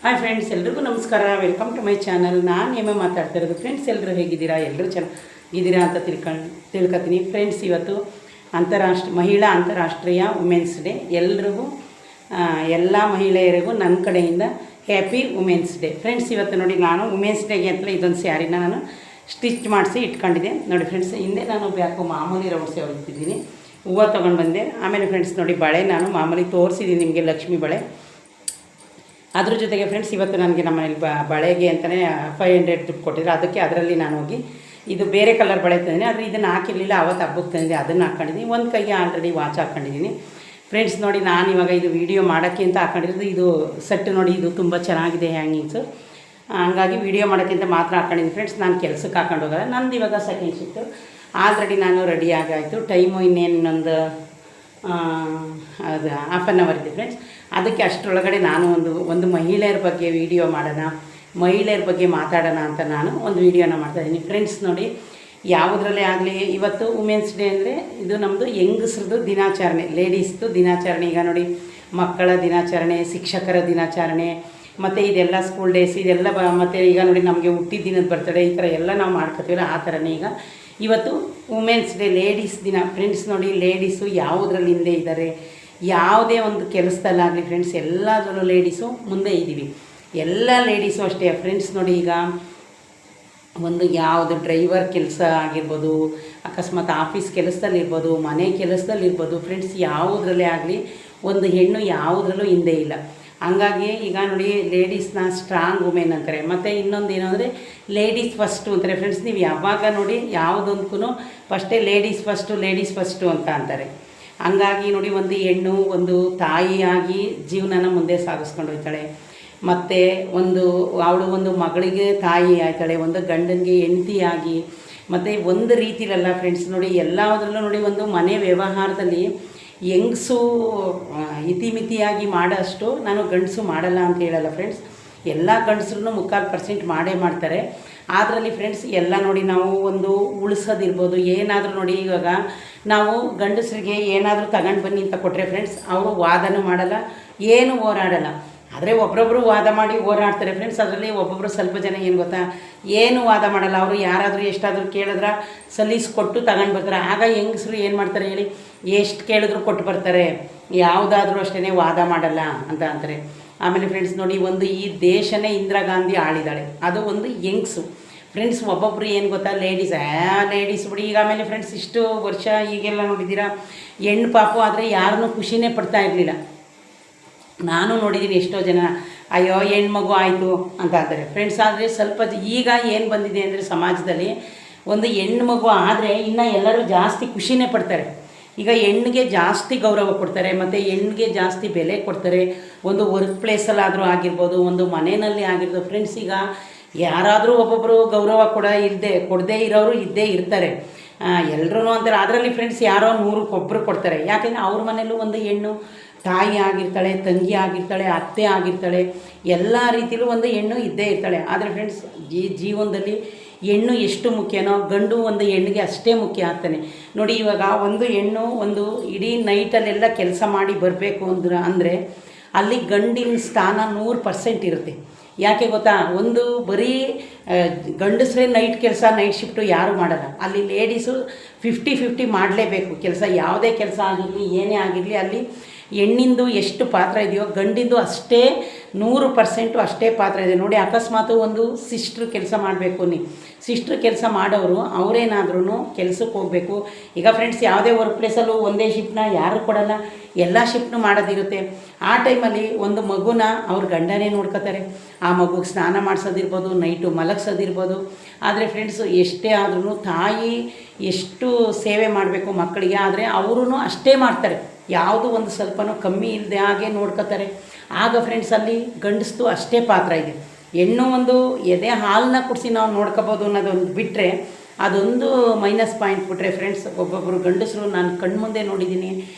Hi friends, ಎಲ್ರಿಗೂ ನಮಸ್ಕಾರ. Welcome to my channel. ನಾನು ನಿಮ್ಮೆ ಮಾತಾಡ್ತಾ ಇರೋದು. ಫ್ರೆಂಡ್ಸ್, ಎಲ್ಲರೂ ಹೇಗಿದ್ದೀರಾ? ಎಲ್ಲರೂ ಚೆನ್ನಾಗಿದ್ದೀರಾ ಅಂತ ತಿಳ್ಕೊತೀನಿ. ಫ್ರೆಂಡ್ಸ್, ಇವತ್ತು ಮಹಿಳಾ ಅಂತಾರಾಷ್ಟ್ರೀಯ ವುಮೆನ್ಸ್ ಡೇ. ಎಲ್ರಿಗೂ ಎಲ್ಲ ಮಹಿಳೆಯರಿಗೂ ನನ್ನ ಕಡೆಯಿಂದ ಹ್ಯಾಪಿ ವುಮೆನ್ಸ್ ಡೇ. ಫ್ರೆಂಡ್ಸ್, ಇವತ್ತು ನೋಡಿ, ನಾನು ವುಮೆನ್ಸ್ ಡೇಗೆ ಅಂತಲೇ ಇದೊಂದು ಸ್ಯಾರಿನ ನಾನು ಸ್ಟಿಚ್ ಮಾಡಿಸಿ ಇಟ್ಕೊಂಡಿದ್ದೆ. ನೋಡಿ ಫ್ರೆಂಡ್ಸ್, ಹಿಂದೆ ನಾನು ಬ್ಯಾಕು ಮಾಮೂಲಿ ರೌಂಡ್ಸೇ ಹೊಲಿತಿದ್ದೀನಿ. ಹೂವು ತೊಗೊಂಡು ಬಂದೆ. ಆಮೇಲೆ ಫ್ರೆಂಡ್ಸ್ ನೋಡಿ, ಬಳೆ ನಾನು ಮಾಮೂಲಿ ತೋರಿಸಿದ್ದೀನಿ ನಿಮಗೆ, ಲಕ್ಷ್ಮಿ ಬಳೆ. ಅದ್ರ ಜೊತೆಗೆ ಫ್ರೆಂಡ್ಸ್, ಇವತ್ತು ನನಗೆ ನಮ್ಮ ಮನೇಲಿ ಬಳೆಗೆ ಅಂತಲೇ 500 ದುಡ್ಡು ಕೊಟ್ಟಿದ್ರು. ಅದಕ್ಕೆ ಅದರಲ್ಲಿ ನಾನು ಹೋಗಿ ಇದು ಬೇರೆ ಕಲರ್ ಬಳೆ ತಂದಿದ್ದೀನಿ. ಆದರೆ ಇದನ್ನು ಹಾಕಿರಲಿಲ್ಲ, ಅವತ್ತು ಹಬ್ಬಕ್ಕೆ ತಂದಿದ್ದೆ, ಅದನ್ನು ಹಾಕ್ಕೊಂಡಿದ್ದೀನಿ. ಒಂದು ಕೈಗೆ ಆಲ್ರೆಡಿ ವಾಚ್ ಹಾಕ್ಕೊಂಡಿದ್ದೀನಿ. ಫ್ರೆಂಡ್ಸ್ ನೋಡಿ, ನಾನು ಇವಾಗ ಇದು ವೀಡಿಯೋ ಮಾಡೋಕ್ಕೆ ಅಂತ ಹಾಕ್ಕೊಂಡಿರೋದು. ಇದು ಸೆಟ್ ನೋಡಿ, ಇದು ತುಂಬ ಚೆನ್ನಾಗಿದೆ ಹ್ಯಾಂಗಿಂಗ್ಸು. ಹಂಗಾಗಿ ವೀಡಿಯೋ ಮಾಡೋಕ್ಕಿಂತ ಮಾತ್ರ ಹಾಕ್ಕೊಂಡಿದ್ದೀನಿ. ಫ್ರೆಂಡ್ಸ್, ನಾನು ಕೆಲಸಕ್ಕೆ ಹಾಕೊಂಡು ಹೋಗೋಲ್ಲ. ನಂದು ಇವಾಗ ಸೆಕೆಂಡ್ ಶಿಫ್ಟು. ಆಲ್ರೆಡಿ ನಾನು ರೆಡಿ ಆಗಾಯಿತು. ಟೈಮು ಇನ್ನೇನೊಂದು ಅದು ಹಾಫ್ ಆನ್ ಅವರ್ ಇದೆ ಫ್ರೆಂಡ್ಸ್. ಅದಕ್ಕೆ ಅಷ್ಟರೊಳಗಡೆ ನಾನು ಒಂದು ಮಹಿಳೆಯರ ಬಗ್ಗೆ ವೀಡಿಯೋ ಮಾಡೋಣ, ಮಹಿಳೆಯರ ಬಗ್ಗೆ ಮಾತಾಡೋಣ ಅಂತ ನಾನು ಒಂದು ವೀಡಿಯೋನ ಮಾಡ್ತಾಯಿದ್ದೀನಿ. ಫ್ರೆಂಡ್ಸ್ ನೋಡಿ, ಯಾವುದರಲ್ಲೇ ಆಗಲಿ, ಇವತ್ತು ವುಮೆನ್ಸ್ ಡೇ ಅಂದರೆ ಇದು ನಮ್ಮದು ಹೆಂಗಸ್ರದ್ದು ದಿನಾಚರಣೆ, ಲೇಡೀಸ್ದು ದಿನಾಚರಣೆ. ಈಗ ನೋಡಿ, ಮಕ್ಕಳ ದಿನಾಚರಣೆ, ಶಿಕ್ಷಕರ ದಿನಾಚರಣೆ, ಮತ್ತು ಇದೆಲ್ಲ ಸ್ಕೂಲ್ ಡೇಸ್, ಇದೆಲ್ಲ ಮತ್ತು ಈಗ ನೋಡಿ, ನಮಗೆ ಹುಟ್ಟಿದ ದಿನದ ಬರ್ತಡೇ, ಈ ಥರ ಎಲ್ಲ ನಾವು ಮಾಡ್ಕೊತೀವಲ್ಲ, ಆ ಥರನೇ ಈಗ ಇವತ್ತು ವುಮೆನ್ಸ್ ಡೇ, ಲೇಡೀಸ್ ದಿನ. ಫ್ರೆಂಡ್ಸ್ ನೋಡಿ, ಲೇಡೀಸು ಯಾವುದ್ರಲ್ಲಿ ಹಿಂದೆ ಇದ್ದಾರೆ, ಯಾವುದೇ ಒಂದು ಕೆಲಸದಲ್ಲಾಗಲಿ ಫ್ರೆಂಡ್ಸ್, ಎಲ್ಲದರಲ್ಲೂ ಲೇಡೀಸು ಮುಂದೆ ಇದ್ದೀವಿ. ಎಲ್ಲ ಲೇಡೀಸು ಅಷ್ಟೇ ಫ್ರೆಂಡ್ಸ್ ನೋಡಿ. ಈಗ ಒಂದು ಯಾವುದು ಡ್ರೈವರ್ ಕೆಲಸ ಆಗಿರ್ಬೋದು, ಅಕಸ್ಮಾತ್ ಆಫೀಸ್ ಕೆಲಸದಲ್ಲಿರ್ಬೋದು, ಮನೆ ಕೆಲಸದಲ್ಲಿರ್ಬೋದು ಫ್ರೆಂಡ್ಸ್, ಯಾವುದರಲ್ಲೇ ಆಗಲಿ ಒಂದು ಹೆಣ್ಣು ಯಾವುದರಲ್ಲೂ ಹಿಂದೆ ಇಲ್ಲ. ಹಂಗಾಗಿ ಈಗ ನೋಡಿ, ಲೇಡೀಸ್ನ ಸ್ಟ್ರಾಂಗ್ ವುಮೆನ್ ಅಂತಾರೆ. ಮತ್ತು ಇನ್ನೊಂದು ಏನು ಅಂದರೆ ಲೇಡೀಸ್ ಫಸ್ಟು ಅಂತಾರೆ. ಫ್ರೆಂಡ್ಸ್, ನೀವು ಯಾವಾಗ ನೋಡಿ ಯಾವುದೊಂದಕ್ಕೂ ಫಸ್ಟೇ ಲೇಡೀಸ್ ಫಸ್ಟು ಅಂತ ಅಂತಾರೆ. ಹಂಗಾಗಿ ನೋಡಿ, ಒಂದು ಹೆಣ್ಣು ಒಂದು ತಾಯಿಯಾಗಿ ಜೀವನನ ಮುಂದೆ ಸಾಗಿಸ್ಕೊಂಡು ಹೋಗ್ತಾಳೆ. ಮತ್ತು ಅವಳು ಒಂದು ಮಗಳಿಗೆ ತಾಯಿ ಆಯ್ತಾಳೆ, ಒಂದು ಗಂಡನಿಗೆ ಹೆಂಡತಿಯಾಗಿ. ಮತ್ತು ಒಂದು ರೀತಿಲಲ್ಲ ಫ್ರೆಂಡ್ಸ್ ನೋಡಿ, ಎಲ್ಲದರಲ್ಲೂ ನೋಡಿ, ಒಂದು ಮನೆ ವ್ಯವಹಾರದಲ್ಲಿ ಹೆಂಗಸು ಇತಿಮಿತಿಯಾಗಿ ಮಾಡೋಷ್ಟು ನಾನು ಗಂಡಸು ಮಾಡಲ್ಲ ಅಂತ ಹೇಳಲ್ಲ ಫ್ರೆಂಡ್ಸ್. ಎಲ್ಲ ಗಂಡಸ್ರೂ 3/4% ಮಾಡೇ ಮಾಡ್ತಾರೆ. ಅದರಲ್ಲಿ ಫ್ರೆಂಡ್ಸ್ ಎಲ್ಲ ನೋಡಿ, ನಾವು ಒಂದು ಉಳಿಸೋದಿರ್ಬೋದು, ಏನಾದರೂ ನೋಡಿ, ಇವಾಗ ನಾವು ಗಂಡಸರಿಗೆ ಏನಾದರೂ ತಗೊಂಡು ಬನ್ನಿ ಅಂತ ಕೊಟ್ಟರೆ ಫ್ರೆಂಡ್ಸ್, ಅವರು ವಾದನೂ ಮಾಡಲ್ಲ, ಏನು ಹೋರಾಡಲ್ಲ. ಆದರೆ ಒಬ್ಬೊಬ್ಬರು ವಾದ ಮಾಡಿ ಹೋರಾಡ್ತಾರೆ ಫ್ರೆಂಡ್ಸ್. ಅದರಲ್ಲಿ ಒಬ್ಬೊಬ್ಬರು ಸ್ವಲ್ಪ ಜನ ಏನು ಗೊತ್ತಾ, ಏನು ವಾದ ಮಾಡಲ್ಲ. ಅವರು ಯಾರಾದರೂ ಎಷ್ಟಾದರೂ ಕೇಳಿದ್ರೆ ಸಲ್ಲಿಸ್ಕೊಟ್ಟು ತಗೊಂಡು ಬರ್ತಾರೆ. ಆಗ ಹೆಂಗಸರು ಏನು ಮಾಡ್ತಾರೆ ಹೇಳಿ, ಎಷ್ಟು ಕೇಳಿದ್ರು ಕೊಟ್ಟು ಬರ್ತಾರೆ, ಯಾವುದಾದ್ರೂ ಅಷ್ಟೇ ವಾದ ಮಾಡಲ್ಲ ಅಂತ ಅಂತಾರೆ. ಆಮೇಲೆ ಫ್ರೆಂಡ್ಸ್ ನೋಡಿ, ಈ ದೇಶನೇ ಇಂದಿರಾ ಗಾಂಧಿ ಆಳಿದಾಳೆ, ಅದು ಒಂದು ಹೆಂಗಸು ಫ್ರೆಂಡ್ಸ್. ಒಬ್ಬೊಬ್ಬರು ಏನು ಗೊತ್ತಾ, ಲೇಡೀಸ್ ಬಿಡಿ. ಈಗ ಆಮೇಲೆ ಫ್ರೆಂಡ್ಸ್, ಇಷ್ಟು ವರ್ಷ ಈಗೆಲ್ಲ ನೋಡಿದ್ದೀರಾ, ಹೆಣ್ಣು ಪಾಪು ಆದರೆ ಯಾರನ್ನೂ ಖುಷಿನೇ ಪಡ್ತಾ ಇರಲಿಲ್ಲ. ನಾನು ನೋಡಿದ್ದೀನಿ ಎಷ್ಟೋ ಜನ, ಅಯ್ಯೋ ಹೆಣ್ಮಗು ಆಯಿತು ಅಂತ ಅಂತಾರೆ ಫ್ರೆಂಡ್ಸ್. ಆದರೆ ಸ್ವಲ್ಪ ಈಗ ಏನು ಬಂದಿದೆ ಅಂದರೆ ಸಮಾಜದಲ್ಲಿ, ಒಂದು ಹೆಣ್ಮಗು ಆದರೆ ಇನ್ನು ಎಲ್ಲರೂ ಜಾಸ್ತಿ ಖುಷಿನೇ ಪಡ್ತಾರೆ. ಈಗ ಹೆಣ್ಣಿಗೆ ಜಾಸ್ತಿ ಗೌರವ ಕೊಡ್ತಾರೆ, ಮತ್ತು ಹೆಣ್ಣಿಗೆ ಜಾಸ್ತಿ ಬೆಲೆ ಕೊಡ್ತಾರೆ. ಒಂದು ವರ್ಕ್ ಪ್ಲೇಸಲ್ಲಾದರೂ ಆಗಿರ್ಬೋದು, ಒಂದು ಮನೆಯಲ್ಲಿ ಆಗಿರ್ಬೋದು ಫ್ರೆಂಡ್ಸ್. ಈಗ ಯಾರಾದರೂ ಒಬ್ಬೊಬ್ಬರು ಗೌರವ ಕೊಡದೇ ಇರೋರು ಇದ್ದೇ ಇರ್ತಾರೆ, ಎಲ್ಲರೂ ಅಂತಾರೆ. ಅದರಲ್ಲಿ ಫ್ರೆಂಡ್ಸ್ ಯಾರೋ 100ಕ್ಕೆ ಕೊಡ್ತಾರೆ. ಯಾಕೆಂದರೆ ಅವ್ರ ಮನೇಲೂ ಒಂದು ಹೆಣ್ಣು ತಾಯಿ ಆಗಿರ್ತಾಳೆ, ತಂಗಿ ಆಗಿರ್ತಾಳೆ, ಅತ್ತೆ ಆಗಿರ್ತಾಳೆ, ಎಲ್ಲ ರೀತಿಯಲ್ಲೂ ಒಂದು ಹೆಣ್ಣು ಇದ್ದೇ ಇರ್ತಾಳೆ. ಆದರೆ ಫ್ರೆಂಡ್ಸ್, ಜೀವನದಲ್ಲಿ ಹೆಣ್ಣು ಎಷ್ಟು ಮುಖ್ಯನೋ, ಗಂಡು ಒಂದು ಹೆಣ್ಣಿಗೆ ಅಷ್ಟೇ ಮುಖ್ಯ ಆಗ್ತಾನೆ ನೋಡಿ. ಇವಾಗ ಒಂದು ಹೆಣ್ಣು ಒಂದು ಇಡೀ ನೈಟಲ್ಲೆಲ್ಲ ಕೆಲಸ ಮಾಡಿ ಬರಬೇಕು ಅಂದರೆ ಅಲ್ಲಿ ಗಂಡಿನ ಸ್ಥಾನ 100% ಇರುತ್ತೆ. ಯಾಕೆ ಗೊತ್ತಾ, ಒಂದು ಬರೀ ಗಂಡಸರೇ ನೈಟ್ ಶಿಫ್ಟು ಯಾರು ಮಾಡಲ್ಲ. ಅಲ್ಲಿ ಲೇಡೀಸು 50-50 ಮಾಡಲೇಬೇಕು ಕೆಲಸ. ಯಾವುದೇ ಕೆಲಸ ಆಗಿರಲಿ, ಏನೇ ಆಗಿರಲಿ, ಅಲ್ಲಿ ಹೆಣ್ಣಿಂದು ಎಷ್ಟು ಪಾತ್ರ ಇದೆಯೋ ಗಂಡಿಂದು ಅಷ್ಟೇ 100% ಅಷ್ಟೇ ಪಾತ್ರ ಇದೆ ನೋಡಿ. ಅಕಸ್ಮಾತ್ ಒಂದು ಸಿಸ್ಟ್ರ್ ಕೆಲಸ ಮಾಡಬೇಕು, ಸಿಸ್ಟ್ರ್ ಕೆಲಸ ಮಾಡೋರು ಅವರೇನಾದ್ರೂ ಕೆಲಸಕ್ಕೆ ಹೋಗಬೇಕು. ಈಗ ಫ್ರೆಂಡ್ಸ್, ಯಾವುದೇ ವರ್ಕ್ ಪ್ಲೇಸಲ್ಲೂ ಒಂದೇ ಶಿಫ್ಟ್ನ ಯಾರು ಕೊಡಲ್ಲ, ಎಲ್ಲ ಶಿಫ್ಟ್ನು ಮಾಡೋದಿರುತ್ತೆ. ಆ ಟೈಮಲ್ಲಿ ಒಂದು ಮಗುನ ಅವ್ರ ಗಂಡನೇ ನೋಡ್ಕೋತಾರೆ. ಆ ಮಗುಗೆ ಸ್ನಾನ ಮಾಡಿಸೋದಿರ್ಬೋದು, ನೈಟು ಮಲಗಿಸೋದಿರ್ಬೋದು. ಆದರೆ ಫ್ರೆಂಡ್ಸ್, ಎಷ್ಟೇ ಆದ್ರೂ ತಾಯಿ ಎಷ್ಟು ಸೇವೆ ಮಾಡಬೇಕು ಮಕ್ಕಳಿಗೆ, ಆದರೆ ಅವರೂ ಅಷ್ಟೇ ಮಾಡ್ತಾರೆ. ಯಾವುದು ಒಂದು ಸ್ವಲ್ಪನೂ ಕಮ್ಮಿ ಇಲ್ಲದೆ ಹಾಗೆ ನೋಡ್ಕೋತಾರೆ. ಆಗ ಫ್ರೆಂಡ್ಸ್, ಅಲ್ಲಿ ಗಂಡಸ್ದು ಅಷ್ಟೇ ಪಾತ್ರ ಇದೆ. ಹೆಣ್ಣು ಒಂದು ಎದೆ ಹಾಲನ್ನ ಕುಡಿಸಿ ನಾವು ನೋಡ್ಕೋಬೋದು ಅನ್ನೋದೊಂದು ಬಿಟ್ಟರೆ, ಅದೊಂದು ಮೈನಸ್ ಪಾಯಿಂಟ್ ಬಿಟ್ಟರೆ ಫ್ರೆಂಡ್ಸ್, ಒಬ್ಬೊಬ್ಬರು ಗಂಡಸರು ನಾನು ಕಣ್ಮುಂದೆ ನೋಡಿದ್ದೀನಿ.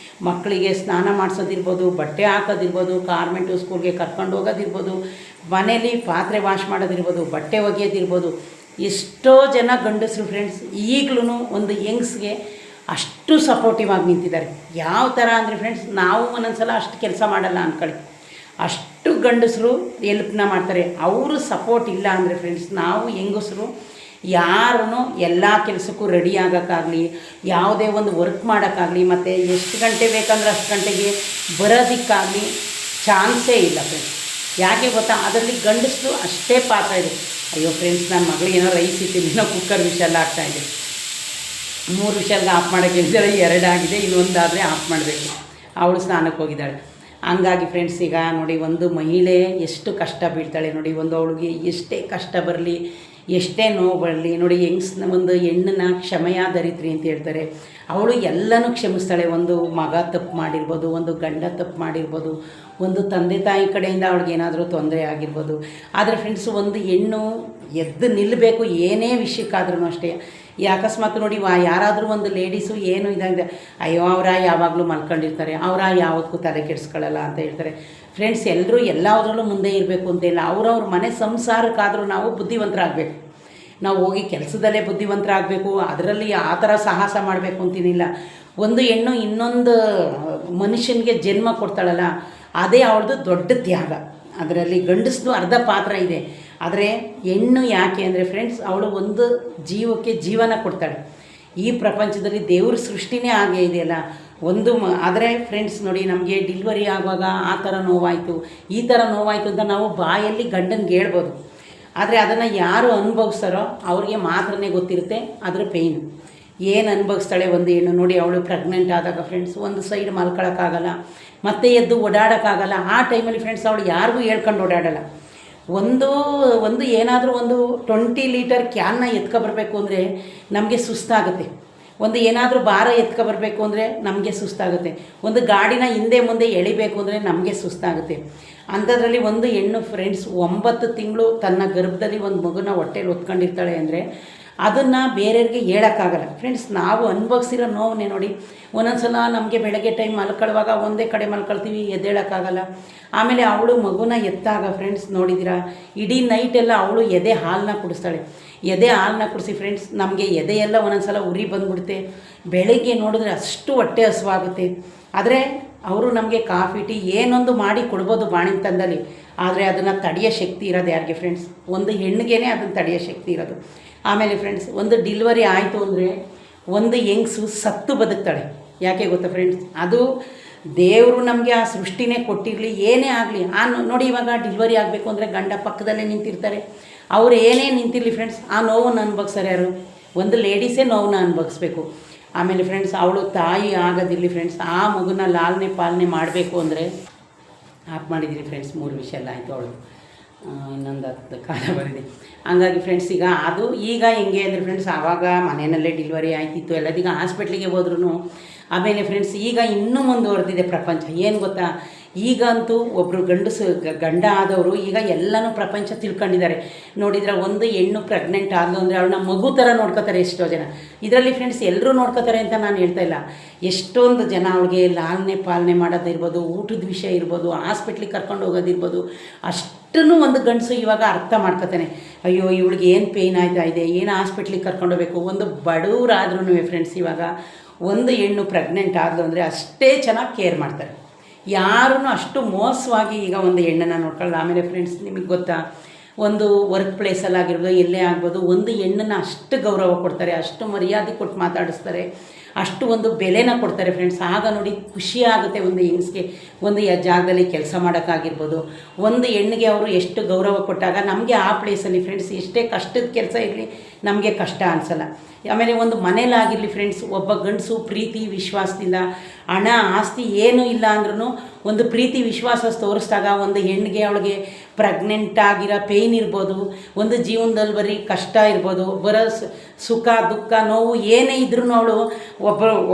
ಮಕ್ಕಳಿಗೆ ಸ್ನಾನ ಮಾಡಿಸೋದಿರ್ಬೋದು, ಬಟ್ಟೆ ಹಾಕೋದಿರ್ಬೋದು, ಗಾರ್ಮೆಂಟು ಸ್ಕೂಲ್ಗೆ ಕರ್ಕೊಂಡು ಹೋಗೋದಿರ್ಬೋದು, ಮನೇಲಿ ಪಾತ್ರೆ ವಾಶ್ ಮಾಡೋದಿರ್ಬೋದು, ಬಟ್ಟೆ ಒಗೆಯೋದಿರ್ಬೋದು, ಎಷ್ಟೋ ಜನ ಗಂಡಸರು ಫ್ರೆಂಡ್ಸ್ ಈಗಲೂ ಒಂದು ಯಂಗ್ಸ್ಗೆ ಅಷ್ಟು ಸಪೋರ್ಟಿವ್ ಆಗಿ ನಿಂತಿದ್ದಾರೆ. ಯಾವ ಥರ ಅಂದರೆ ಫ್ರೆಂಡ್ಸ್, ನಾವು ಒಂದೊಂದು ಸಲ ಅಷ್ಟು ಕೆಲಸ ಮಾಡಲ್ಲ ಅಂದ್ಕೊಳ್ಳಿ, ಅಷ್ಟು ಅಷ್ಟು ಗಂಡಸರು ಎಲ್ಪ್ನ ಮಾಡ್ತಾರೆ. ಅವರು ಸಪೋರ್ಟ್ ಇಲ್ಲ ಅಂದರೆ ಫ್ರೆಂಡ್ಸ್, ನಾವು ಹೆಂಗಸರು ಯಾರೂ ಎಲ್ಲ ಕೆಲಸಕ್ಕೂ ರೆಡಿ ಆಗೋಕ್ಕಾಗಲಿ, ಯಾವುದೇ ಒಂದು ವರ್ಕ್ ಮಾಡೋಕ್ಕಾಗಲಿ, ಮತ್ತು ಎಷ್ಟು ಗಂಟೆ ಬೇಕಂದ್ರೆ ಅಷ್ಟು ಗಂಟೆಗೆ ಬರೋದಕ್ಕಾಗಲಿ ಚಾನ್ಸೇ ಇಲ್ಲ ಫ್ರೆಂಡ್ಸ್. ಯಾಕೆ ಗೊತ್ತಾ, ಅದರಲ್ಲಿ ಗಂಡಸರು ಅಷ್ಟೇ ಪಾತ್ರ ಇದೆ. ಅಯ್ಯೋ ಫ್ರೆಂಡ್ಸ್, ನನ್ನ ಮಗಳು ಏನೋ ರೈಸ್ ಇಟ್ಟಿದ್ದೀನೋ ಕುಕ್ಕರ್ ವಿಷಲ್ ಆಗ್ತಾಯಿದೆ, 3 ವಿಷಲ್ಗೆ ಆಫ್ ಮಾಡೋಕ್ಕೆ ಹೇಳಿದಾಳೆ, 2 ಆಗಿದೆ, ಇನ್ನೊಂದಾದರೆ ಆಫ್ ಮಾಡಬೇಕು. ಅವಳು ಸ್ನಾನಕ್ಕೆ ಹೋಗಿದ್ದಾಳೆ. ಹಂಗಾಗಿ ಫ್ರೆಂಡ್ಸ್, ಈಗ ನೋಡಿ, ಒಂದು ಮಹಿಳೆ ಎಷ್ಟು ಕಷ್ಟ ಬೀಳ್ತಾಳೆ ನೋಡಿ. ಒಂದು ಅವಳಿಗೆ ಎಷ್ಟೇ ಕಷ್ಟ ಬರಲಿ, ಎಷ್ಟೇ ನೋವು ಬರಲಿ ನೋಡಿ, ಒಂದು ಹೆಣ್ಣನ್ನ ಕ್ಷಮೆಯ ಧರಿತ್ರಿ ಅಂತ ಹೇಳ್ತಾರೆ. ಅವಳು ಎಲ್ಲನೂ ಕ್ಷಮಿಸ್ತಾಳೆ. ಒಂದು ಮಗ ತಪ್ಪು ಮಾಡಿರ್ಬೋದು, ಒಂದು ಗಂಡ ತಪ್ಪು ಮಾಡಿರ್ಬೋದು, ಒಂದು ತಂದೆ ತಾಯಿ ಕಡೆಯಿಂದ ಅವಳಿಗೆ ಏನಾದರೂ ತೊಂದರೆ ಆಗಿರ್ಬೋದು. ಆದರೆ ಫ್ರೆಂಡ್ಸ್, ಒಂದು ಹೆಣ್ಣು ಎದ್ದು ನಿಲ್ಲಬೇಕು, ಏನೇ ವಿಷಯಕ್ಕಾದ್ರೂ ಅಷ್ಟೇ. ಈ ಅಕಸ್ಮಾತ್ ನೋಡಿ, ಯಾರಾದರೂ ಒಂದು ಲೇಡೀಸು ಏನು ಇದಾಗಿದೆ, ಅಯ್ಯೋ ಅವರ ಯಾವಾಗಲೂ ಮಲ್ಕೊಂಡಿರ್ತಾರೆ, ಅವರ ಯಾವತ್ತೂ ತಲೆ ಕೆಡಿಸ್ಕೊಳ್ಳಲ್ಲ ಅಂತ ಹೇಳ್ತಾರೆ. ಫ್ರೆಂಡ್ಸ್, ಎಲ್ಲರೂ ಎಲ್ಲದರಲ್ಲೂ ಮುಂದೆ ಇರಬೇಕು ಅಂತಿಲ್ಲ. ಅವ್ರವ್ರ ಮನೆ ಸಂಸಾರಕ್ಕಾದರೂ ನಾವು ಬುದ್ಧಿವಂತರಾಗಬೇಕು. ನಾವು ಹೋಗಿ ಕೆಲಸದಲ್ಲೇ ಬುದ್ಧಿವಂತರಾಗಬೇಕು, ಅದರಲ್ಲಿ ಆ ಥರ ಸಾಹಸ ಮಾಡಬೇಕು ಅಂತೀನಿಲ್ಲ. ಒಂದು ಹೆಣ್ಣು ಇನ್ನೊಂದು ಮನುಷ್ಯನಿಗೆ ಜನ್ಮ ಕೊಡ್ತಾಳಲ್ಲ, ಅದೇ ಅವಳದು ದೊಡ್ಡ ತ್ಯಾಗ. ಅದರಲ್ಲಿ ಗಂಡಸ್ದು ಅರ್ಧ ಪಾತ್ರ ಇದೆ. ಆದರೆ ಹೆಣ್ಣು ಯಾಕೆ ಅಂದರೆ ಫ್ರೆಂಡ್ಸ್, ಅವಳು ಒಂದು ಜೀವಕ್ಕೆ ಜೀವನ ಕೊಡ್ತಾಳೆ. ಈ ಪ್ರಪಂಚದಲ್ಲಿ ದೇವ್ರ ಸೃಷ್ಟಿನೇ ಹಾಗೆ ಇದೆಯಲ್ಲ. ಆದರೆ ಫ್ರೆಂಡ್ಸ್ ನೋಡಿ, ನಮಗೆ ಡಿಲ್ವರಿ ಆಗುವಾಗ ಆ ಥರ ನೋವಾಯಿತು, ಈ ಥರ ನೋವಾಯಿತು ಅಂತ ನಾವು ಬಾಯಲ್ಲಿ ಗಂಡನಿಗೆ ಹೇಳ್ಬೋದು. ಆದರೆ ಅದನ್ನು ಯಾರು ಅನುಭವಿಸ್ತಾರೋ ಅವ್ರಿಗೆ ಮಾತ್ರನೇ ಗೊತ್ತಿರುತ್ತೆ ಅದರ ಪೇಯ್ನು. ಏನು ಅನುಭವಿಸ್ತಾಳೆ ಒಂದು ಹೆಣ್ಣು ನೋಡಿ. ಅವಳು ಪ್ರೆಗ್ನೆಂಟ್ ಆದಾಗ ಫ್ರೆಂಡ್ಸ್, ಒಂದು ಸೈಡ್ ಮಲ್ಕೊಳ್ಳೋಕ್ಕಾಗಲ್ಲ, ಮತ್ತೆ ಎದ್ದು ಓಡಾಡೋಕ್ಕಾಗಲ್ಲ. ಆ ಟೈಮಲ್ಲಿ ಫ್ರೆಂಡ್ಸ್, ಅವಳು ಯಾರಿಗೂ ಹೇಳ್ಕೊಂಡು ಓಡಾಡಲ್ಲ. ಒಂದು ಏನಾದರೂ ಒಂದು 20 ಲೀಟರ್ ಕ್ಯಾನ್ನ ಎತ್ಕೊಬರ್ಬೇಕು ಅಂದರೆ ನಮಗೆ ಸುಸ್ತಾಗುತ್ತೆ. ಒಂದು ಏನಾದರೂ ಭಾರ ಎತ್ಕೊಬರ್ಬೇಕು ಅಂದರೆ ನಮಗೆ ಸುಸ್ತಾಗುತ್ತೆ. ಒಂದು ಗಾಡಿನ ಹಿಂದೆ ಮುಂದೆ ಎಳಿಬೇಕು ಅಂದರೆ ನಮಗೆ ಸುಸ್ತಾಗುತ್ತೆ. ಅಂಥದ್ರಲ್ಲಿ ಒಂದು ಹೆಣ್ಣು ಫ್ರೆಂಡ್ಸ್ 9 ತಿಂಗಳು ತನ್ನ ಗರ್ಭದಲ್ಲಿ ಒಂದು ಮಗುನ ಹೊಟ್ಟೆಲಿ ಹೊತ್ಕೊಂಡಿರ್ತಾಳೆ ಅಂದರೆ ಅದನ್ನು ಬೇರೆಯವ್ರಿಗೆ ಹೇಳೋಕ್ಕಾಗಲ್ಲ. ಫ್ರೆಂಡ್ಸ್, ನಾವು ಅನುಭವಿಸಿರೋ ನೋವನ್ನೇ ನೋಡಿ. ಒಂದೊಂದು ಸಲ ನಮಗೆ ಬೆಳಗ್ಗೆ ಟೈಮ್ ಮಲ್ಕೊಳ್ಳುವಾಗ ಒಂದೇ ಕಡೆ ಮಲ್ಕೊಳ್ತೀವಿ, ಎದ್ದೇಳೋಕ್ಕಾಗಲ್ಲ. ಆಮೇಲೆ ಅವಳು ಮಗುನ ಎತ್ತಾಗ ಫ್ರೆಂಡ್ಸ್ ನೋಡಿದ್ದೀರಾ, ಇಡೀ ನೈಟೆಲ್ಲ ಅವಳು ಎದೆ ಹಾಲನ್ನ ಕುಡಿಸ್ತಾಳೆ. ಎದೆ ಹಾಲನ್ನ ಕುಡಿಸಿ ಫ್ರೆಂಡ್ಸ್, ನಮಗೆ ಎದೆಯೆಲ್ಲ ಒಂದೊಂದು ಸಲ ಉರಿ ಬಂದುಬಿಡುತ್ತೆ. ಬೆಳಗ್ಗೆ ನೋಡಿದ್ರೆ ಅಷ್ಟು ಹೊಟ್ಟೆ ಹಸುವಾಗುತ್ತೆ. ಆದರೆ ಅವರು ನಮಗೆ ಕಾಫಿ ಟೀ ಏನೊಂದು ಮಾಡಿ ಕೊಡ್ಬೋದು ಬಾಣಿತನದಲ್ಲಿ. ಆದರೆ ಅದನ್ನು ತಡೆಯೋ ಶಕ್ತಿ ಇರೋದು ಯಾರಿಗೆ ಫ್ರೆಂಡ್ಸ್? ಒಂದು ಹೆಣ್ಣಿಗೇ ಅದನ್ನು ತಡೆಯೋ ಶಕ್ತಿ ಇರೋದು. ಆಮೇಲೆ ಫ್ರೆಂಡ್ಸ್, ಒಂದು ಡಿಲ್ವರಿ ಆಯಿತು ಅಂದರೆ ಒಂದು ಹೆಂಗಸು ಸತ್ತು ಬದುಕ್ತಾಳೆ. ಯಾಕೆ ಗೊತ್ತಾ ಫ್ರೆಂಡ್ಸ್? ಅದು ದೇವರು ನಮಗೆ ಆ ಸೃಷ್ಟಿನೇ ಕೊಟ್ಟಿರಲಿ, ಏನೇ ಆಗಲಿ. ನೋಡಿ, ಇವಾಗ ಡಿಲ್ವರಿ ಆಗಬೇಕು ಅಂದರೆ ಗಂಡ ಪಕ್ಕದಲ್ಲೇ ನಿಂತಿರ್ತಾರೆ. ಅವ್ರು ಏನೇ ನಿಂತಿರಲಿ ಫ್ರೆಂಡ್ಸ್, ಆ ನೋವನ್ನು ಅನುಭವಿಸ್ತಾರೆ ಯಾರು? ಒಂದು ಲೇಡೀಸೇ ನೋವನ್ನು ಅನುಭವಿಸ್ಬೇಕು. ಆಮೇಲೆ ಫ್ರೆಂಡ್ಸ್, ಅವಳು ತಾಯಿ ಆಗೋದಿರಲಿ ಫ್ರೆಂಡ್ಸ್, ಆ ಮಗುನ ಲಾಲನೆ ಪಾಲನೆ ಮಾಡಬೇಕು ಅಂದರೆ ಆಫ್ ಮಾಡಿದಿರಿ ಫ್ರೆಂಡ್ಸ್. 3 ವಿಷಯ ಎಲ್ಲ ಆಯಿತು. ಅವಳು ಇನ್ನೊಂದು 10 ಕಾಲ ಬರಿದೆ. ಹಂಗಾಗಿ ಫ್ರೆಂಡ್ಸ್, ಈಗ ಹೆಂಗೆ ಅಂದರೆ ಫ್ರೆಂಡ್ಸ್, ಆವಾಗ ಮನೆಯಲ್ಲೇ ಡಿಲ್ವರಿ ಆಯ್ತಿತ್ತು, ಎಲ್ಲದೀಗ ಹಾಸ್ಪಿಟ್ಲಿಗೆ ಹೋದ್ರೂ. ಆಮೇಲೆ ಫ್ರೆಂಡ್ಸ್, ಈಗ ಇನ್ನೂ ಮುಂದುವರೆದಿದೆ ಪ್ರಪಂಚ. ಏನು ಗೊತ್ತಾ, ಈಗಂತೂ ಒಬ್ಬರು ಗಂಡ ಆದವರು ಈಗ ಎಲ್ಲನೂ ಪ್ರಪಂಚ ತಿಳ್ಕೊಂಡಿದ್ದಾರೆ. ನೋಡಿದರೆ ಒಂದು ಹೆಣ್ಣು ಪ್ರೆಗ್ನೆಂಟ್ ಆದಳು ಅಂದರೆ ಅವಳನ್ನ ಮಗು ಥರ ನೋಡ್ಕೋತಾರೆ ಎಷ್ಟೋ ಜನ. ಇದರಲ್ಲಿ ಫ್ರೆಂಡ್ಸ್ ಎಲ್ಲರೂ ನೋಡ್ಕೋತಾರೆ ಅಂತ ನಾನು ಹೇಳ್ತಾ ಇಲ್ಲ. ಎಷ್ಟೊಂದು ಜನ ಅವಳಿಗೆ ಲಾಲನೆ ಪಾಲನೆ ಮಾಡೋದಿರ್ಬೋದು, ಊಟದ ವಿಷಯ ಇರ್ಬೋದು, ಹಾಸ್ಪಿಟ್ಲಿಗೆ ಕರ್ಕೊಂಡು ಹೋಗೋದಿರ್ಬೋದು, ಅಷ್ಟನ್ನು ಒಂದು ಗಂಡಸು ಇವಾಗ ಅರ್ಥ ಮಾಡ್ಕೋತಾನೆ. ಅಯ್ಯೋ, ಇವಳಿಗೆ ಏನು ಪೇಯ್ನ್ ಆಯ್ತಾ ಇದೆ, ಏನು ಹಾಸ್ಪಿಟ್ಲಿಗೆ ಕರ್ಕೊಂಡು ಹೋಗಬೇಕು. ಒಂದು ಬಡವರಾದ್ರೂ ಫ್ರೆಂಡ್ಸ್, ಇವಾಗ ಒಂದು ಹೆಣ್ಣು ಪ್ರೆಗ್ನೆಂಟ್ ಆದಳು ಅಂದರೆ ಅಷ್ಟೇ ಚೆನ್ನಾಗಿ ಕೇರ್ ಮಾಡ್ತಾರೆ. ಯಾರೂ ಅಷ್ಟು ಮೋಸವಾಗಿ ಈಗ ಒಂದು ಹೆಣ್ಣನ್ನು ನೋಡ್ಕೊಳ್ಳಲ್ಲ. ಆಮೇಲೆ ಫ್ರೆಂಡ್ಸ್, ನಿಮಗೆ ಗೊತ್ತಾ, ಒಂದು ವರ್ಕ್ ಪ್ಲೇಸಲ್ಲಾಗಿರ್ಬೋದು, ಎಲ್ಲೇ ಆಗ್ಬೋದು, ಒಂದು ಹೆಣ್ಣನ್ನು ಅಷ್ಟು ಗೌರವ ಕೊಡ್ತಾರೆ, ಅಷ್ಟು ಮರ್ಯಾದೆ ಕೊಟ್ಟು ಮಾತಾಡಿಸ್ತಾರೆ, ಅಷ್ಟು ಒಂದು ಬೆಲೆನ ಕೊಡ್ತಾರೆ ಫ್ರೆಂಡ್ಸ್. ಆಗ ನೋಡಿ ಖುಷಿ ಆಗುತ್ತೆ ಒಂದು ಹೆಂಗಸ್ಗೆ ಒಂದು ಜಾಗದಲ್ಲಿ ಕೆಲಸ ಮಾಡೋಕ್ಕಾಗಿರ್ಬೋದು. ಒಂದು ಹೆಣ್ಣಿಗೆ ಅವರು ಎಷ್ಟು ಗೌರವ ಕೊಟ್ಟಾಗ ನಮಗೆ ಆ ಪ್ಲೇಸಲ್ಲಿ ಫ್ರೆಂಡ್ಸ್ ಎಷ್ಟೇ ಕಷ್ಟದ ಕೆಲಸ ಇರಲಿ ನಮಗೆ ಕಷ್ಟ ಅನಿಸಲ್ಲ. ಆಮೇಲೆ ಒಂದು ಮನೇಲಾಗಿರಲಿ ಫ್ರೆಂಡ್ಸ್, ಒಬ್ಬ ಗಂಡಸು ಪ್ರೀತಿ ವಿಶ್ವಾಸದಿಂದ, ಹಣ ಆಸ್ತಿ ಏನೂ ಇಲ್ಲ ಅಂದ್ರೂ ಒಂದು ಪ್ರೀತಿ ವಿಶ್ವಾಸ ತೋರಿಸಿದಾಗ ಒಂದು ಹೆಣ್ಣಿಗೆ ಅವಳಿಗೆ ಪ್ರೆಗ್ನೆಂಟ್ ಆಗಿರೋ ಪೇಯ್ನ್ ಇರ್ಬೋದು, ಒಂದು ಜೀವನದಲ್ಲಿ ಬರೀ ಕಷ್ಟ ಇರ್ಬೋದು, ಬರೋ ಸುಖ ದುಃಖ ನೋವು ಏನೇ ಇದ್ರೂ ಅವಳು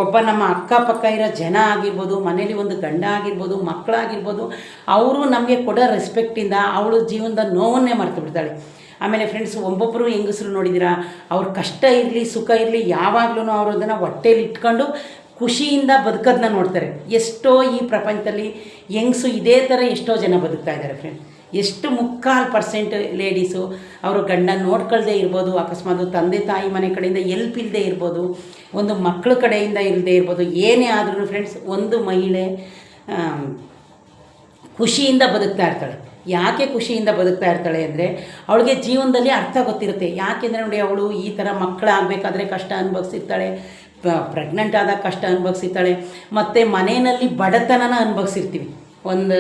ಒಬ್ಬ ನಮ್ಮ ಅಕ್ಕಪಕ್ಕ ಇರೋ ಜನ ಆಗಿರ್ಬೋದು, ಮನೇಲಿ ಒಂದು ಗಂಡ ಆಗಿರ್ಬೋದು, ಮಕ್ಕಳಾಗಿರ್ಬೋದು, ಅವರು ನಮಗೆ ಕೊಡೋ ರೆಸ್ಪೆಕ್ಟಿಂದ ಅವಳು ಜೀವನದ ನೋವನ್ನೇ ಮರೆತು ಬಿಡ್ತಾಳೆ. ಆಮೇಲೆ ಫ್ರೆಂಡ್ಸ್, ಒಬ್ಬೊಬ್ಬರು ಹೆಂಗಸರು ನೋಡಿದ್ದೀರಾ, ಅವ್ರ ಕಷ್ಟ ಇರಲಿ ಸುಖ ಇರಲಿ ಯಾವಾಗಲೂ ಅವರು ಅದನ್ನು ಹೊಟ್ಟೇಲಿ ಇಟ್ಕೊಂಡು ಖುಷಿಯಿಂದ ಬದುಕೋದನ್ನ ನೋಡ್ತಾರೆ. ಎಷ್ಟೋ ಈ ಪ್ರಪಂಚದಲ್ಲಿ ಹೆಂಗಸು ಇದೇ ಥರ ಎಷ್ಟೋ ಜನ ಬದುಕ್ತಾ ಇದ್ದಾರೆ ಫ್ರೆಂಡ್ಸ್. ಎಷ್ಟು 3/4% ಲೇಡೀಸು ಅವರು ಗಂಡ ನೋಡ್ಕೊಳ್ದೇ ಇರ್ಬೋದು, ಅಕಸ್ಮಾತ್ ತಂದೆ ತಾಯಿ ಮನೆ ಕಡೆಯಿಂದ ಎಲ್ಪ್ ಇಲ್ಲದೆ ಇರ್ಬೋದು, ಒಂದು ಮಕ್ಕಳ ಕಡೆಯಿಂದ ಇಲ್ಲದೆ ಇರ್ಬೋದು. ಏನೇ ಆದ್ರೂ ಫ್ರೆಂಡ್ಸ್, ಒಂದು ಮಹಿಳೆ ಖುಷಿಯಿಂದ ಬದುಕ್ತಾ ಇರ್ತಾಳೆ. ಯಾಕೆ ಖುಷಿಯಿಂದ ಬದುಕ್ತಾ ಇರ್ತಾಳೆ ಅಂದರೆ ಅವಳಿಗೆ ಜೀವನದಲ್ಲಿ ಅರ್ಥ ಗೊತ್ತಿರುತ್ತೆ. ಯಾಕೆಂದರೆ ನೋಡಿ, ಅವಳು ಈ ಥರ ಮಕ್ಕಳಾಗಬೇಕಾದ್ರೆ ಕಷ್ಟ ಅನುಭವಿಸಿರ್ತಾಳೆ, ಪ್ರೆಗ್ನೆಂಟ್ ಆದಾಗ ಕಷ್ಟ ಅನುಭವಿಸಿರ್ತಾಳೆ, ಮತ್ತು ಮನೆಯಲ್ಲಿ ಬಡತನನ ಅನುಭವಿಸಿರ್ತೀವಿ. ಒಂದು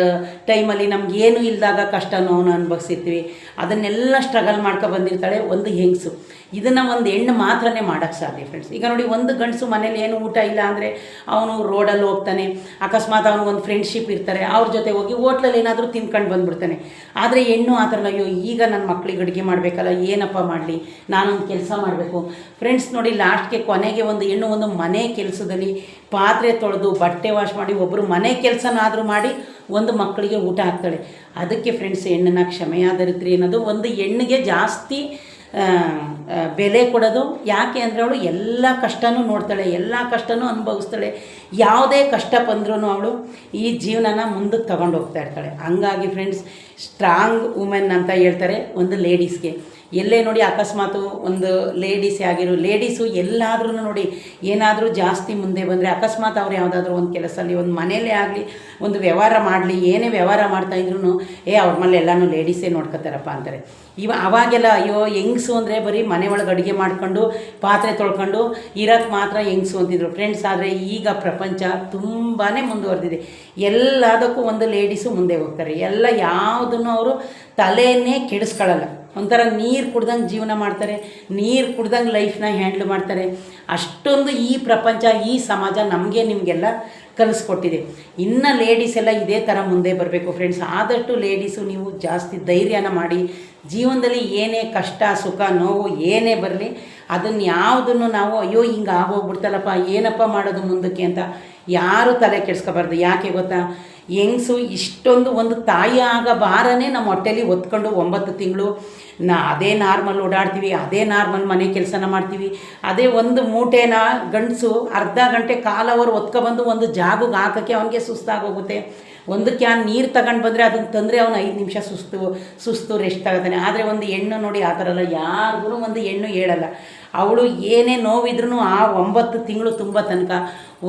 ಟೈಮಲ್ಲಿ ನಮಗೇನು ಇಲ್ಲದಾಗ ಕಷ್ಟ ನೋವನ್ನು ಅನುಭವಿಸಿರ್ತೀವಿ. ಅದನ್ನೆಲ್ಲ ಸ್ಟ್ರಗಲ್ ಮಾಡ್ಕೊ ಬಂದಿರ್ತಾಳೆ ಒಂದು ಹೆಂಗಸು. ಇದನ್ನು ಒಂದು ಹೆಣ್ಣು ಮಾತ್ರನೇ ಮಾಡೋಕ್ಕೆ ಸಾಧ್ಯ ಫ್ರೆಂಡ್ಸ್. ಈಗ ನೋಡಿ, ಒಂದು ಗಂಡಸು ಮನೇಲಿ ಏನು ಊಟ ಇಲ್ಲ ಅಂದರೆ ಅವನು ರೋಡಲ್ಲಿ ಹೋಗ್ತಾನೆ, ಅಕಸ್ಮಾತ್ ಅವನು ಒಂದು ಫ್ರೆಂಡ್ಶಿಪ್ ಇರ್ತಾರೆ, ಅವ್ರ ಜೊತೆ ಹೋಗಿ ಹೋಟ್ಲಲ್ಲಿ ಏನಾದರೂ ತಿನ್ಕೊಂಡು ಬಂದುಬಿಡ್ತಾನೆ. ಆದರೆ ಹೆಣ್ಣು ಆ ಥರ ಅಯ್ಯೋ ಈಗ ನನ್ನ ಮಕ್ಳಿಗೆ ಅಡುಗೆ ಮಾಡಬೇಕಲ್ಲ, ಏನಪ್ಪ ಮಾಡಲಿ, ನಾನೊಂದು ಕೆಲಸ ಮಾಡಬೇಕು. ಫ್ರೆಂಡ್ಸ್ ನೋಡಿ, ಲಾಸ್ಟ್ಗೆ ಕೊನೆಗೆ ಒಂದು ಹೆಣ್ಣು ಒಂದು ಮನೆ ಕೆಲಸದಲ್ಲಿ ಪಾತ್ರೆ ತೊಳೆದು ಬಟ್ಟೆ ವಾಶ್ ಮಾಡಿ ಒಬ್ಬರು ಮನೆ ಕೆಲಸನಾದರೂ ಮಾಡಿ ಒಂದು ಮಕ್ಕಳಿಗೆ ಊಟ ಹಾಕ್ತಾಳೆ. ಅದಕ್ಕೆ ಫ್ರೆಂಡ್ಸ್ ಹೆಣ್ಣನ್ನು ಕ್ಷಮೆಯಾದರಿತ್ರಿ ಅನ್ನೋದು. ಒಂದು ಹೆಣ್ಣಿಗೆ ಜಾಸ್ತಿ ಬೆಲೆ ಕೊಡೋದು. ಯಾಕೆ ಅಂದರೆ ಅವಳು ಎಲ್ಲ ಕಷ್ಟನೂ ನೋಡ್ತಾಳೆ, ಎಲ್ಲ ಕಷ್ಟನೂ ಅನುಭವಿಸ್ತಾಳೆ. ಯಾವುದೇ ಕಷ್ಟ ಬಂದ್ರೂ ಅವಳು ಈ ಜೀವನನ ಮುಂದಕ್ಕೆ ತಗೊಂಡು ಹೋಗ್ತಾ ಇರ್ತಾಳೆ. ಹಂಗಾಗಿ ಫ್ರೆಂಡ್ಸ್, ಸ್ಟ್ರಾಂಗ್ ವುಮೆನ್ ಅಂತ ಹೇಳ್ತಾರೆ ಒಂದು ಲೇಡೀಸ್ಗೆ. ಎಲ್ಲೇ ನೋಡಿ, ಅಕಸ್ಮಾತು ಒಂದು ಲೇಡೀಸು ಎಲ್ಲಾದ್ರೂ ನೋಡಿ ಏನಾದರೂ ಜಾಸ್ತಿ ಮುಂದೆ ಬಂದರೆ, ಅಕಸ್ಮಾತ್ ಅವ್ರು ಯಾವುದಾದ್ರೂ ಒಂದು ಕೆಲಸದಲ್ಲಿ ಒಂದು ಮನೆಯಲ್ಲೇ ಆಗಲಿ ಒಂದು ವ್ಯವಹಾರ ಮಾಡಲಿ, ಏನೇ ವ್ಯವಹಾರ ಮಾಡ್ತಾಯಿದ್ರು ಅವ್ರ ಮೇಲೆ ಎಲ್ಲನೂ ಲೇಡೀಸೇ ನೋಡ್ಕೊತಾರಪ್ಪ ಅಂತಾರೆ. ಅವಾಗೆಲ್ಲ ಅಯ್ಯೋ ಹೆಂಗಸು ಅಂದರೆ ಬರೀ ಮನೆ ಒಳಗೆ ಅಡುಗೆ ಮಾಡ್ಕೊಂಡು ಪಾತ್ರೆ ತೊಳ್ಕೊಂಡು ಇರೋಕ್ಕೆ ಮಾತ್ರ ಹೆಂಗಸು ಅಂತಿದ್ರು ಫ್ರೆಂಡ್ಸ್. ಆದರೆ ಈಗ ಪ್ರಪಂಚ ತುಂಬಾ ಮುಂದುವರೆದಿದೆ. ಎಲ್ಲದಕ್ಕೂ ಒಂದು ಲೇಡೀಸು ಮುಂದೆ ಹೋಗ್ತಾರೆ. ಎಲ್ಲ ಯಾವುದನ್ನು ಅವರು ತಲೆಯನ್ನೇ ಕೆಡಿಸ್ಕೊಳ್ಳಲ್ಲ. ಒಂಥರ ನೀರು ಕುಡ್ದಂಗೆ ಜೀವನ ಮಾಡ್ತಾರೆ, ನೀರು ಕುಡ್ದಂಗೆ ಲೈಫ್ನ ಹ್ಯಾಂಡ್ಲ್ ಮಾಡ್ತಾರೆ. ಅಷ್ಟೊಂದು ಈ ಪ್ರಪಂಚ, ಈ ಸಮಾಜ ನಮಗೆ ನಿಮಗೆಲ್ಲ ಕಲಿಸ್ಕೊಟ್ಟಿದೆ. ಇನ್ನು ಲೇಡೀಸ್ ಎಲ್ಲ ಇದೇ ಥರ ಮುಂದೆ ಬರಬೇಕು ಫ್ರೆಂಡ್ಸ್. ಆದಷ್ಟು ಲೇಡೀಸು ನೀವು ಜಾಸ್ತಿ ಧೈರ್ಯನ ಮಾಡಿ, ಜೀವನದಲ್ಲಿ ಏನೇ ಕಷ್ಟ ಸುಖ ನೋವು ಏನೇ ಬರಲಿ ಅದನ್ನು ಯಾವುದನ್ನು ನಾವು ಅಯ್ಯೋ ಹಿಂಗೆ ಆಗೋಗ್ಬಿಡ್ತಲ್ಲಪ್ಪ, ಏನಪ್ಪ ಮಾಡೋದು ಮುಂದಕ್ಕೆ ಅಂತ ಯಾರೂ ತಲೆ ಕೆಡಿಸ್ಕೋಬಾರ್ದು. ಯಾಕೆ ಗೊತ್ತಾ, ಹೆಂಗಸು ಇಷ್ಟೊಂದು ಒಂದು ತಾಯಿ ಆಗಬಾರನೇ ನಮ್ಮ ಹೊಟ್ಟೆಲಿ ಒತ್ಕೊಂಡು 9 ತಿಂಗಳು ಅದೇ ನಾರ್ಮಲ್ ಓಡಾಡ್ತೀವಿ, ಅದೇ ನಾರ್ಮಲ್ ಮನೆ ಕೆಲಸನ ಮಾಡ್ತೀವಿ. ಅದೇ ಒಂದು ಮೂಟೆನ ಗಂಡಸು ಅರ್ಧ ಗಂಟೆ ಕಾಲವರು ಒತ್ಕೊಬಂದು ಒಂದು ಜಾಗಕ್ಕೆ ಹಾಕೋಕ್ಕೆ ಅವನಿಗೆ ಸುಸ್ತಾಗೋಗುತ್ತೆ. ಒಂದು ಕ್ಯಾನ್ ನೀರು ತಗೊಂಡು ಬಂದರೆ ಅದನ್ನು ತಂದರೆ ಅವನು 5 ನಿಮಿಷ ಸುಸ್ತು ರೆಸ್ಟ್ ತಗೋತಾನೆ. ಆದರೆ ಒಂದು ಹೆಣ್ಣು ನೋಡಿ ಆ ಥರ ಅಲ್ಲ. ಯಾರಿಗೂ ಒಂದು ಹೆಣ್ಣು ಹೇಳಲ್ಲ. ಅವಳು ಏನೇ ನೋವಿದ್ರೂ ಆ 9 ತಿಂಗಳು ತುಂಬ ತನಕ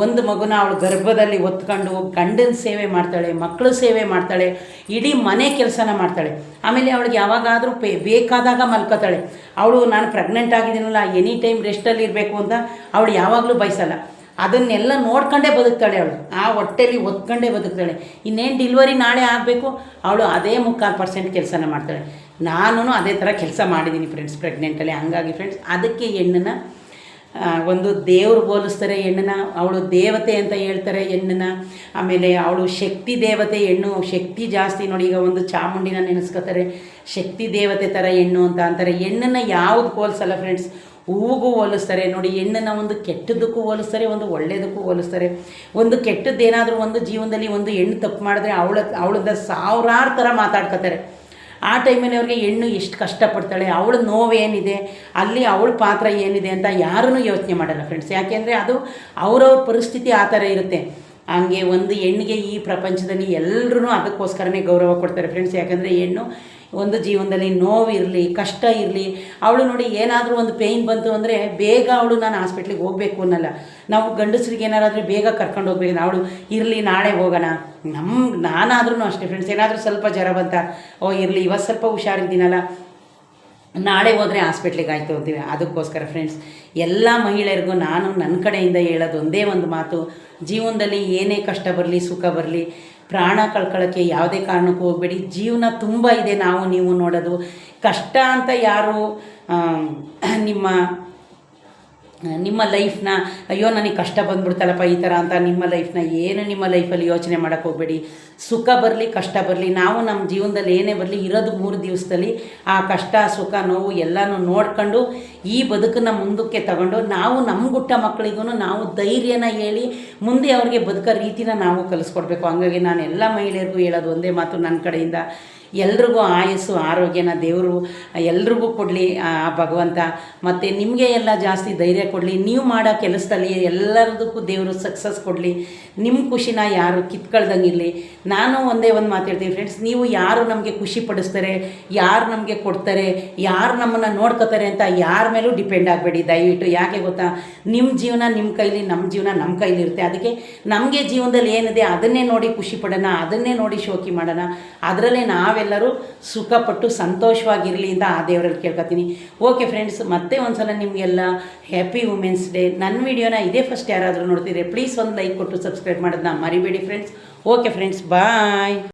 ಒಂದು ಮಗುನ ಅವಳು ಗರ್ಭದಲ್ಲಿ ಹೊತ್ಕೊಂಡು ಗಂಡನ ಸೇವೆ ಮಾಡ್ತಾಳೆ, ಮಕ್ಕಳು ಸೇವೆ ಮಾಡ್ತಾಳೆ, ಇಡೀ ಮನೆ ಕೆಲಸನ ಮಾಡ್ತಾಳೆ. ಆಮೇಲೆ ಅವಳಿಗೆ ಯಾವಾಗಾದರೂ ಬೇಕಾದಾಗ ಮಲ್ಕೋತಾಳೆ. ಅವಳು ನಾನು ಪ್ರೆಗ್ನೆಂಟ್ ಆಗಿದ್ದೀನಲ್ಲ, ಎನಿ ಟೈಮ್ ರೆಸ್ಟಲ್ಲಿ ಇರಬೇಕು ಅಂತ ಅವಳು ಯಾವಾಗಲೂ ಬಯಸಲ್ಲ. ಅದನ್ನೆಲ್ಲ ನೋಡ್ಕೊಂಡೇ ಬದುಕ್ತಾಳೆ. ಅವಳು ಆ ಹೊಟ್ಟೆಲಿ ಒತ್ಕೊಂಡೇ ಬದುಕ್ತಾಳೆ. ಇನ್ನೇನು ಡಿಲಿವರಿ ನಾಳೆ ಆಗಬೇಕು, ಅವಳು ಅದೇ 3/4% ಕೆಲಸನ ಮಾಡ್ತಾಳೆ. ನಾನು ಅದೇ ಥರ ಕೆಲಸ ಮಾಡಿದ್ದೀನಿ ಫ್ರೆಂಡ್ಸ್ ಪ್ರೆಗ್ನೆಂಟಲ್ಲಿ. ಹಂಗಾಗಿ ಫ್ರೆಂಡ್ಸ್, ಅದಕ್ಕೆ ಹೆಣ್ಣನ್ನು ಒಂದು ದೇವ್ರು ಹೋಲಿಸ್ತಾರೆ. ಹೆಣ್ಣನ್ನು ಅವಳು ದೇವತೆ ಅಂತ ಹೇಳ್ತಾರೆ ಹೆಣ್ಣನ್ನು. ಆಮೇಲೆ ಅವಳು ಶಕ್ತಿ ದೇವತೆ. ಹೆಣ್ಣು ಶಕ್ತಿ ಜಾಸ್ತಿ ನೋಡಿ. ಈಗ ಒಂದು ಚಾಮುಂಡಿನ ನೆನೆಸ್ಕೋತಾರೆ, ಶಕ್ತಿ ದೇವತೆ ಥರ ಹೆಣ್ಣು ಅಂತ ಅಂತಾರೆ. ಹೆಣ್ಣನ್ನು ಯಾವುದು ಹೋಲಿಸಲ್ಲ ಫ್ರೆಂಡ್ಸ್, ಹೂವಿಗೂ ಹೋಲಿಸ್ತಾರೆ ನೋಡಿ. ಹೆಣ್ಣನ್ನು ಒಂದು ಕೆಟ್ಟದಕ್ಕೂ ಹೋಲಿಸ್ತಾರೆ, ಒಂದು ಒಳ್ಳೆಯದಕ್ಕೂ ಹೋಲಿಸ್ತಾರೆ. ಒಂದು ಕೆಟ್ಟದ್ದೇನಾದರೂ ಒಂದು ಜೀವನದಲ್ಲಿ ಒಂದು ಹೆಣ್ಣು ತಪ್ಪು ಮಾಡಿದ್ರೆ ಅವಳಿಂದ 1000 ಥರ ಮಾತಾಡ್ಕೋತಾರೆ. ಆ ಟೈಮಲ್ಲಿ ಅವ್ರಿಗೆ ಹೆಣ್ಣು ಎಷ್ಟು ಕಷ್ಟಪಡ್ತಾಳೆ, ಅವಳ ನೋವೇನಿದೆ, ಅಲ್ಲಿ ಅವಳ ಪಾತ್ರ ಏನಿದೆ ಅಂತ ಯಾರೂ ಯೋಚನೆ ಮಾಡಲ್ಲ ಫ್ರೆಂಡ್ಸ್. ಯಾಕೆಂದರೆ ಅದು ಅವ್ರವ್ರ ಪರಿಸ್ಥಿತಿ ಆ ಥರ ಇರುತ್ತೆ. ಹಂಗೆ ಒಂದು ಹೆಣ್ಣಿಗೆ ಈ ಪ್ರಪಂಚದಲ್ಲಿ ಎಲ್ಲರೂ ಅದಕ್ಕೋಸ್ಕರನೇ ಗೌರವ ಕೊಡ್ತಾರೆ ಫ್ರೆಂಡ್ಸ್. ಯಾಕಂದರೆ ಹೆಣ್ಣು ಒಂದು ಜೀವನದಲ್ಲಿ ನೋವಿರಲಿ ಕಷ್ಟ ಇರಲಿ, ಅವಳು ನೋಡಿ ಏನಾದರೂ ಒಂದು ಪೇಯ್ನ್ ಬಂತು ಅಂದರೆ ಬೇಗ ಅವಳು ನಾನು ಹಾಸ್ಪಿಟ್ಲಿಗೆ ಹೋಗಬೇಕು ಅನ್ನಲ್ಲ. ನಾವು ಗಂಡಸರಿಗೆ ಏನಾರಾದರೆ ಬೇಗ ಕರ್ಕೊಂಡು ಹೋಗ್ಬೇಕು. ಅವಳು ಇರಲಿ ನಾಳೆ ಹೋಗೋಣ. ನಾನಾದ್ರೂ ಅಷ್ಟೇ ಫ್ರೆಂಡ್ಸ್, ಏನಾದರೂ ಸ್ವಲ್ಪ ಜ್ವರ ಬಂತ, ಇರಲಿ ಇವತ್ತು ಸ್ವಲ್ಪ ಹುಷಾರಿದ್ದೀನಲ್ಲ, ನಾಳೆ ಹೋದರೆ ಹಾಸ್ಪಿಟ್ಲಿಗೆ ಆಯಿತು ಅಂತೀವಿ. ಅದಕ್ಕೋಸ್ಕರ ಫ್ರೆಂಡ್ಸ್, ಎಲ್ಲ ಮಹಿಳೆಯರಿಗೂ ನಾನು ನನ್ನ ಕಡೆಯಿಂದ ಹೇಳೋದು ಒಂದೇ ಒಂದು ಮಾತು, ಜೀವನದಲ್ಲಿ ಏನೇ ಕಷ್ಟ ಬರಲಿ ಸುಖ ಬರಲಿ ಪ್ರಾಣ ಕಳ್ಕೊಳ್ಳೋಕ್ಕೆ ಯಾವುದೇ ಕಾರಣಕ್ಕೂ ಹೋಗಬೇಡಿ. ಜೀವನ ತುಂಬ ಇದೆ, ನಾವು ನೀವು ನೋಡೋದು ಕಷ್ಟ ಅಂತ ಯಾರು ನಿಮ್ಮ ಲೈಫ್ನ ಅಯ್ಯೋ ನನಗೆ ಕಷ್ಟ ಬಂದ್ಬಿಡ್ತಲ್ಲಪ್ಪ ಈ ಥರ ಅಂತ ನಿಮ್ಮ ಲೈಫಲ್ಲಿ ಯೋಚನೆ ಮಾಡೋಕ್ಕೆ ಹೋಗಬೇಡಿ. ಸುಖ ಬರಲಿ ಕಷ್ಟ ಬರಲಿ, ನಾವು ನಮ್ಮ ಜೀವನದಲ್ಲಿ ಏನೇ ಬರಲಿ ಇರೋದು 3 ದಿವಸದಲ್ಲಿ. ಆ ಕಷ್ಟ ಸುಖ ನೋವು ಎಲ್ಲನೂ ನೋಡ್ಕೊಂಡು ಈ ಬದುಕನ್ನು ಮುಂದಕ್ಕೆ ತಗೊಂಡು ನಾವು ನಮಗುಟ್ಟ ಮಕ್ಕಳಿಗೂ ನಾವು ಧೈರ್ಯನ ಹೇಳಿ ಮುಂದೆ ಅವ್ರಿಗೆ ಬದುಕೋ ರೀತಿನ ನಾವು ಕಲಿಸ್ಕೊಡ್ಬೇಕು. ಹಂಗಾಗಿ ನಾನು ಎಲ್ಲ ಮಹಿಳೆಯರಿಗೂ ಹೇಳೋದು ಒಂದೇ ಮಾತು ನನ್ನ ಕಡೆಯಿಂದ, ಎಲ್ರಿಗೂ ಆಯಸ್ಸು ಆರೋಗ್ಯನ ದೇವರು ಎಲ್ರಿಗೂ ಕೊಡಲಿ ಆ ಭಗವಂತ. ಮತ್ತು ನಿಮಗೆ ಎಲ್ಲ ಜಾಸ್ತಿ ಧೈರ್ಯ ಕೊಡಲಿ, ನೀವು ಮಾಡೋ ಕೆಲಸದಲ್ಲಿ ಎಲ್ಲದಕ್ಕೂ ದೇವರು ಸಕ್ಸಸ್ ಕೊಡಲಿ, ನಿಮ್ಮ ಖುಷಿನ ಯಾರು ಕಿತ್ಕೊಳ್ದಂಗಿರಲಿ. ನಾನು ಒಂದೇ ಒಂದು ಮಾತು ಹೇಳ್ತೀನಿ ಫ್ರೆಂಡ್ಸ್, ನೀವು ಯಾರು ನಮಗೆ ಖುಷಿ ಪಡಿಸ್ತಾರೆ, ಯಾರು ನಮಗೆ ಕೊಡ್ತಾರೆ, ಯಾರು ನಮ್ಮನ್ನು ನೋಡ್ಕೋತಾರೆ ಅಂತ ಯಾರ ಮೇಲೂ ಡಿಪೆಂಡ್ ಆಗಬೇಡಿ ದಯವಿಟ್ಟು. ಯಾಕೆ ಗೊತ್ತಾ, ನಿಮ್ಮ ಜೀವನ ನಿಮ್ಮ ಕೈಲಿ, ನಮ್ಮ ಜೀವನ ನಮ್ಮ ಕೈಲಿರುತ್ತೆ. ಅದಕ್ಕೆ ನಮಗೆ ಜೀವನದಲ್ಲಿ ಏನಿದೆ ಅದನ್ನೇ ನೋಡಿ ಖುಷಿ ಪಡೋಣ, ಅದನ್ನೇ ನೋಡಿ ಶೋಕಿ ಮಾಡೋಣ. ಅದರಲ್ಲೇ ನಾವೆಲ್ಲರೂ ಸುಖಪಟ್ಟು ಸಂತೋಷವಾಗಿರಲಿ ಅಂತ ಆ ದೇವರಲ್ಲಿ ಕೇಳ್ಕೊತೀನಿ. ಓಕೆ ಫ್ರೆಂಡ್ಸ್, ಮತ್ತೆ ಒಂದು ಸಲ ನಿಮಗೆಲ್ಲ ಹ್ಯಾಪಿ ವುಮೆನ್ಸ್ ಡೇ. ನನ್ನ ವಿಡಿಯೋನ ಇದೇ ಫಸ್ಟ್ ಯಾರಾದರೂ ನೋಡ್ತಿದ್ರೆ ಪ್ಲೀಸ್ ಒಂದು ಲೈಕ್ ಕೊಟ್ಟು ಸಬ್ಸ್ಕ್ರೈಬ್ ಮಾಡೋದನ್ನ ಮರಿಬೇಡಿ ಫ್ರೆಂಡ್ಸ್. ಓಕೆ ಫ್ರೆಂಡ್ಸ್, ಬಾಯ್.